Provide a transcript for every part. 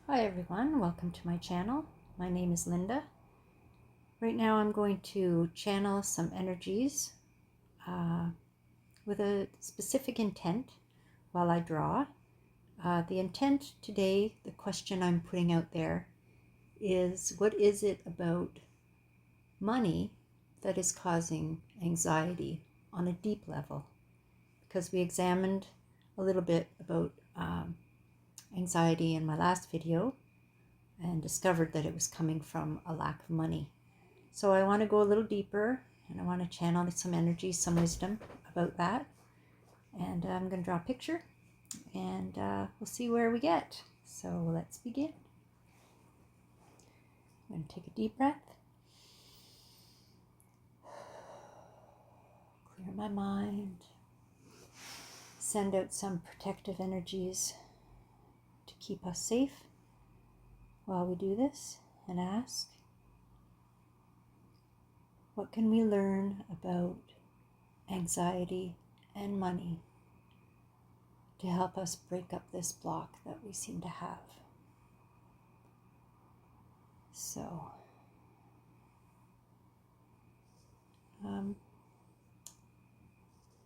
Hi everyone, welcome to my channel. My name is Linda. Right now I'm going to channel some energies with a specific intent while I draw. The intent today, the question I'm putting out there is, what is it about money that is causing anxiety on a deep level? Because we examined a little bit about anxiety in my last video and discovered that it was coming from a lack of money. So I want to go a little deeper and I want to channel some energy, some wisdom about that. And I'm going to draw a picture and we'll see where we get. So let's begin. I'm going to take a deep breath. Clear my mind. Send out some protective energies to keep us safe while we do this, and ask, what can we learn about anxiety and money to help us break up this block that we seem to have? So, I'm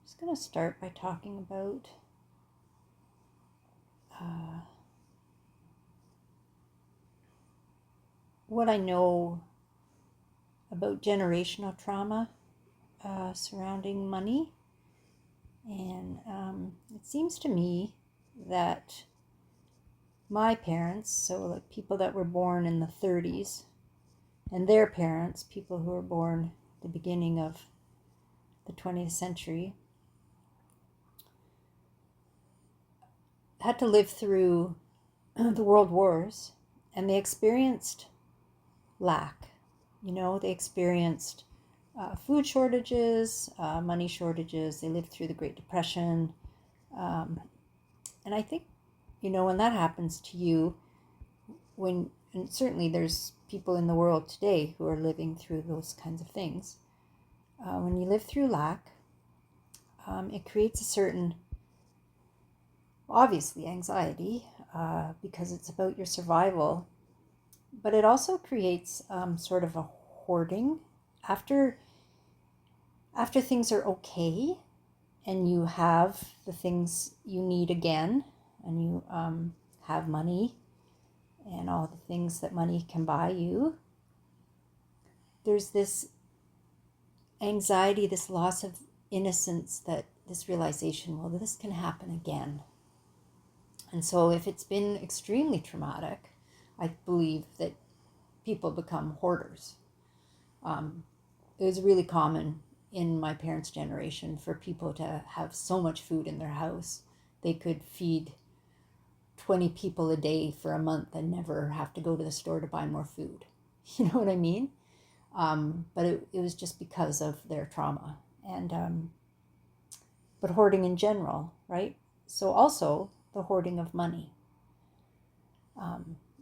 just going to start by talking about what I know about generational trauma surrounding money. And it seems to me that my parents, so like people that were born in the 30s, and their parents, people who were born at the beginning of the 20th century, had to live through the world wars, and they experienced lack. They experienced food shortages, money shortages. They lived through the Great Depression. And I think, when that happens to you, and certainly there's people in the world today who are living through those kinds of things. When you live through lack, it creates a certain, obviously, anxiety because it's about your survival. But it also creates sort of a hoarding. After things are okay and you have the things you need again, and you have money and all the things that money can buy you, there's this anxiety, this loss of innocence, that this realization, well, this can happen again. And so if it's been extremely traumatic, I believe that people become hoarders. It was really common in my parents' generation for people to have so much food in their house they could feed 20 people a day for a month and never have to go to the store to buy more food. You know what I mean? But it was just because of their trauma. And but hoarding in general, right? So also the hoarding of money.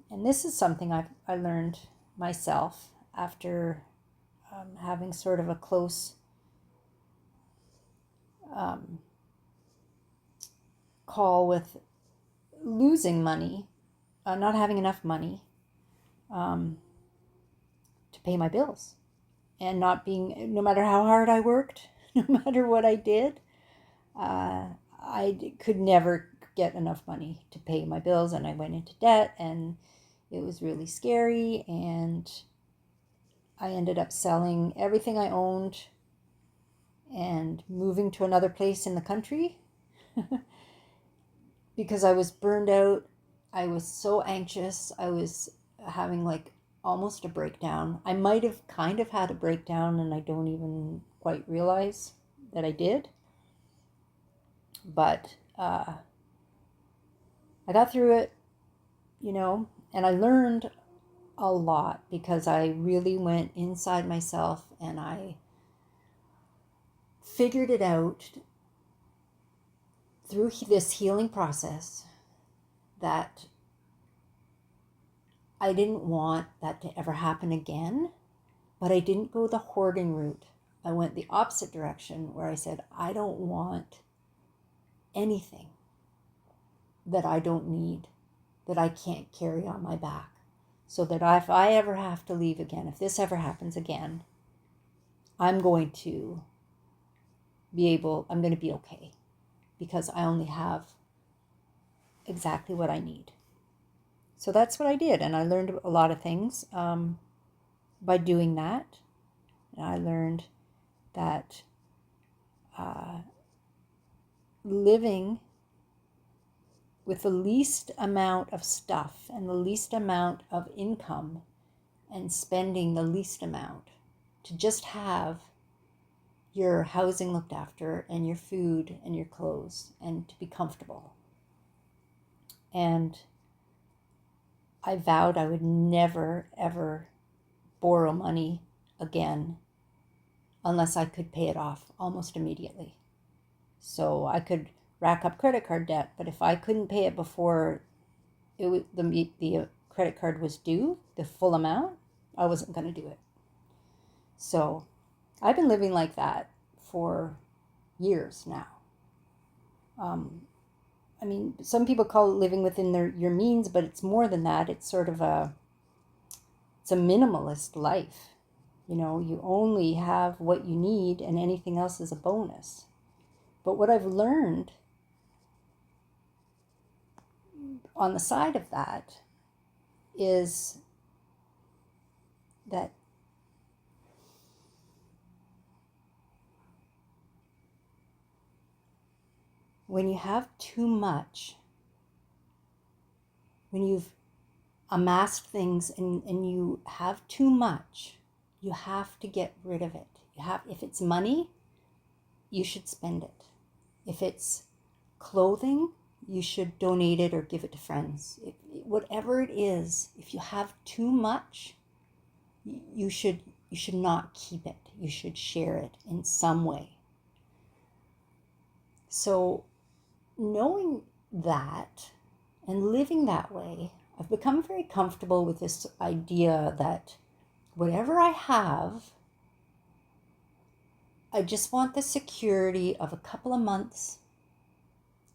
And this is something I learned myself after having sort of a close call with losing money, not having enough money to pay my bills, and not being, no matter how hard I worked, no matter what I did, I could never get enough money to pay my bills, and I went into debt, and it was really scary, and I ended up selling everything I owned and moving to another place in the country because I was burned out. I was so anxious. I was having like almost a breakdown. I might have kind of had a breakdown and I don't even quite realize that I did. But I got through it, and I learned a lot because I really went inside myself and I figured it out through this healing process that I didn't want that to ever happen again, but I didn't go the hoarding route. I went the opposite direction where I said, I don't want anything that I don't need. that I can't carry on my back. So that if I ever have to leave again, if this ever happens again, I'm going to be okay, because I only have exactly what I need. So that's what I did. And I learned a lot of things by doing that. And I learned that living with the least amount of stuff and the least amount of income and spending the least amount to just have your housing looked after and your food and your clothes and to be comfortable. And I vowed I would never, ever borrow money again unless I could pay it off almost immediately. So I could rack up credit card debt, but if I couldn't pay it before the credit card was due, the full amount, I wasn't going to do it. So I've been living like that for years now. I mean, some people call it living within your means, but it's more than that. It's sort of it's a minimalist life. You only have what you need and anything else is a bonus. But what I've learned on the side of that is that when you have too much, when you've amassed things and you have too much, you have to get rid of it. If it's money, you should spend it. If it's clothing, you should donate it or give it to friends. Whatever it is, if you have too much, you should not keep it. You should share it in some way. So knowing that and living that way, I've become very comfortable with this idea that whatever I have, I just want the security of a couple of months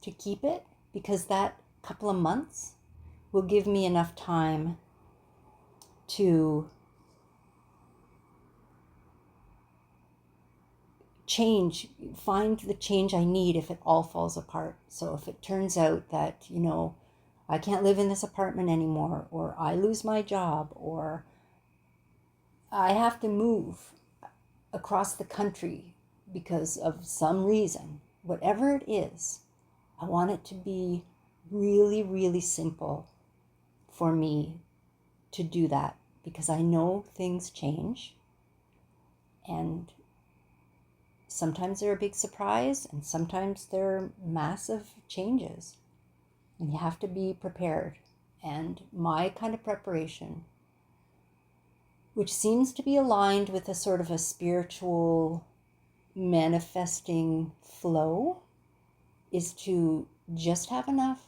to keep it, because that couple of months will give me enough time to find the change I need if it all falls apart. So if it turns out that, I can't live in this apartment anymore, or I lose my job, or I have to move across the country because of some reason, whatever it is, I want it to be really, really simple for me to do that, because I know things change, and sometimes they're a big surprise and sometimes they're massive changes, and you have to be prepared. And my kind of preparation, which seems to be aligned with a sort of a spiritual manifesting flow, is to just have enough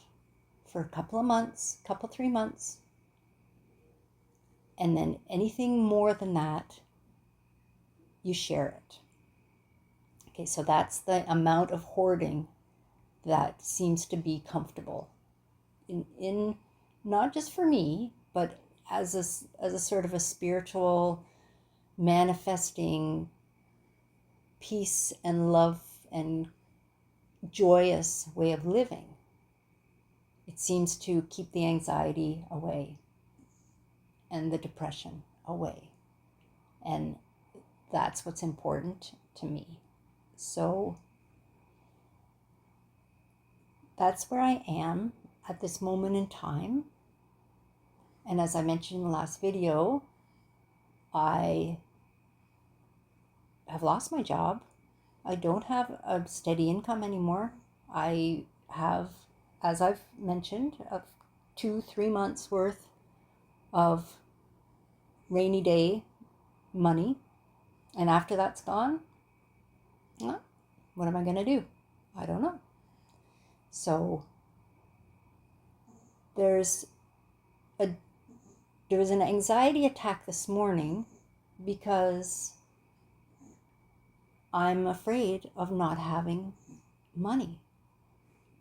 for a couple of months, 3 months. And then anything more than that, you share it. Okay, so that's the amount of hoarding that seems to be comfortable in not just for me, but as a sort of a spiritual manifesting peace and love and joyous way of living. It seems to keep the anxiety away and the depression away. And that's what's important to me. So that's where I am at this moment in time. And as I mentioned in the last video, I have lost my job. I don't have a steady income anymore. I have, as I've mentioned, 2-3 months worth of rainy day money. And after that's gone, well, what am I going to do? I don't know. So there was an anxiety attack this morning because I'm afraid of not having money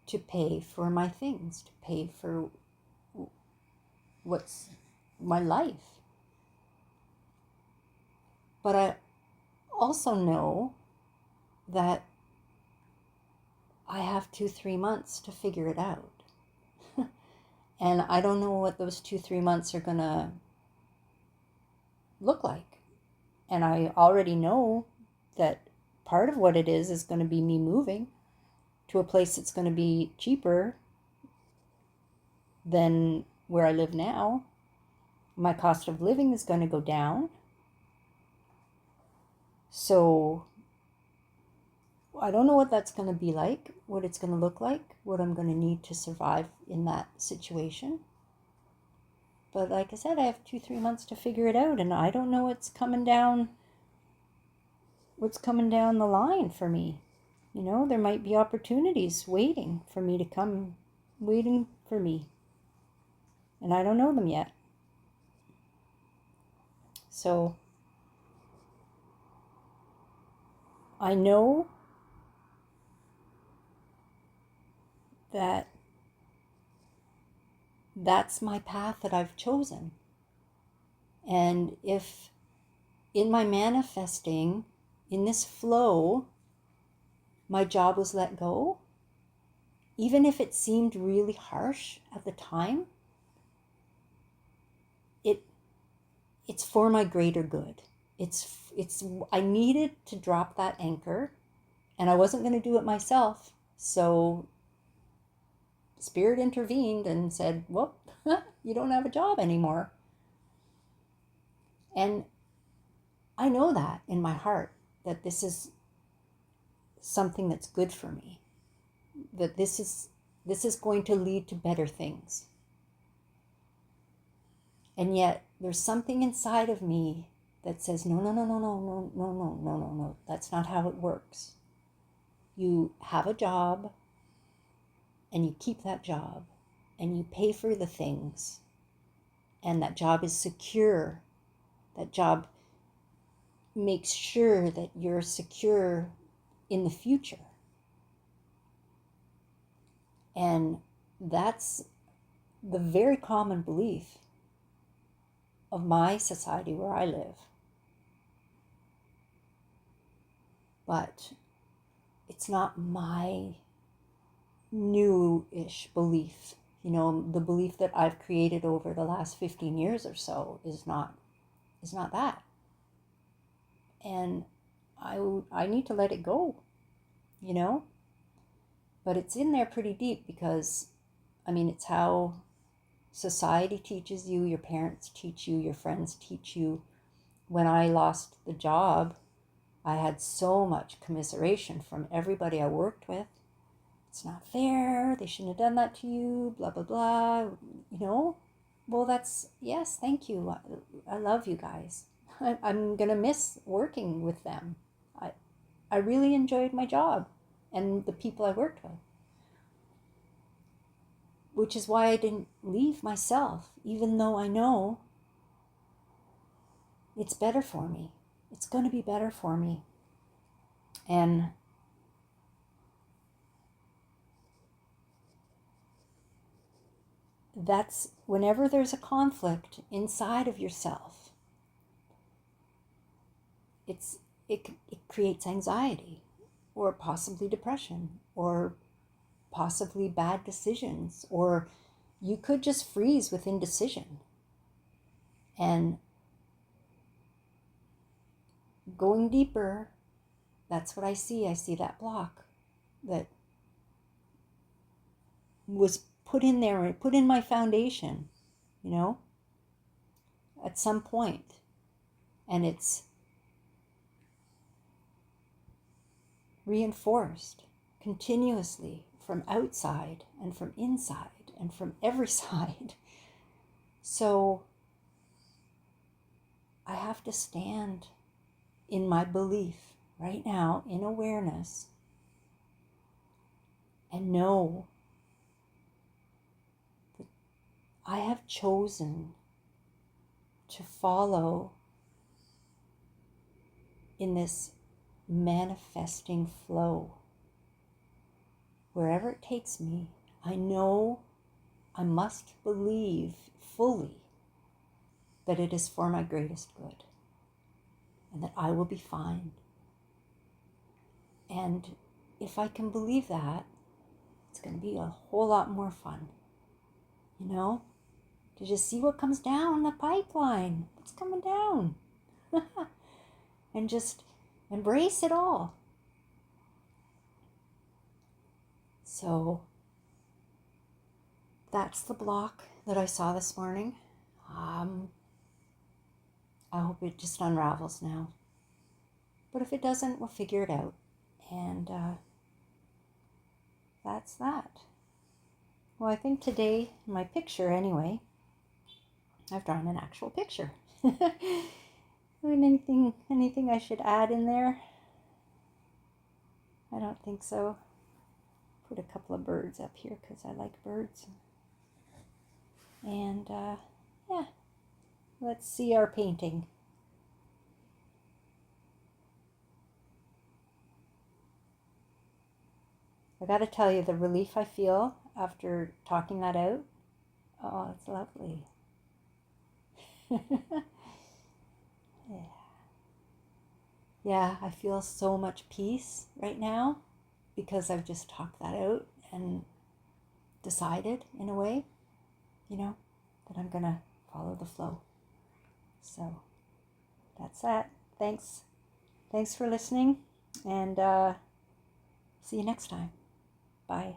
to pay for my things, to pay for what's my life. But I also know that I have 2-3 months to figure it out. And I don't know what those 2-3 months are going to look like. And I already know that part of what it is going to be me moving to a place that's going to be cheaper than where I live now. My cost of living is going to go down. So I don't know what that's going to be like, what it's going to look like, what I'm going to need to survive in that situation. But like I said, I have 2-3 months to figure it out, and I don't know what's coming down the line for me. You know, there might be opportunities waiting for me. And I don't know them yet. So I know that that's my path that I've chosen. And if in my manifesting, in this flow, my job was let go, even if it seemed really harsh at the time, it's for my greater good. I needed to drop that anchor, and I wasn't going to do it myself. So Spirit intervened and said, well, you don't have a job anymore. And I know that in my heart, that this is something that's good for me, that this is going to lead to better things. And yet there's something inside of me that says, no, that's not how it works. You have a job, and you keep that job, and you pay for the things, and that job is secure. That job makes sure that you're secure in the future. And that's the very common belief of my society where I live. But it's not my new-ish belief. You know, the belief that I've created over the last 15 years or so is not that. And I need to let it go, you know? But it's in there pretty deep because, I mean, it's how society teaches you, your parents teach you, your friends teach you. When I lost the job, I had so much commiseration from everybody I worked with. It's not fair, they shouldn't have done that to you, blah, blah, blah, you know? Well, yes, thank you. I love you guys. I'm going to miss working with them. I really enjoyed my job and the people I worked with. Which is why I didn't leave myself, even though I know it's better for me. It's going to be better for me. And that's whenever there's a conflict inside of yourself, it creates anxiety, or possibly depression, or possibly bad decisions, or you could just freeze with indecision. And going deeper, that's what I see. I see that block that was put in there, put in my foundation, you know, at some point. And it's reinforced continuously from outside and from inside and from every side. So I have to stand in my belief right now, in awareness, and know that I have chosen to follow in this manifesting flow. Wherever it takes me, I know I must believe fully that it is for my greatest good and that I will be fine. And if I can believe that, it's going to be a whole lot more fun, to just see what comes down the pipeline, what's coming down, and just embrace it all. So that's the block that I saw this morning. I hope it just unravels now. But if it doesn't, we'll figure it out. And that's that. Well, I think today, my picture anyway, I've drawn an actual picture. Anything I should add in there? I don't think so. Put a couple of birds up here because I like birds. And yeah, let's see our painting. I got to tell you, the relief I feel after talking that out, oh, it's lovely. Yeah, I feel so much peace right now because I've just talked that out and decided in a way, that I'm going to follow the flow. So that's that. Thanks for listening, and see you next time. Bye.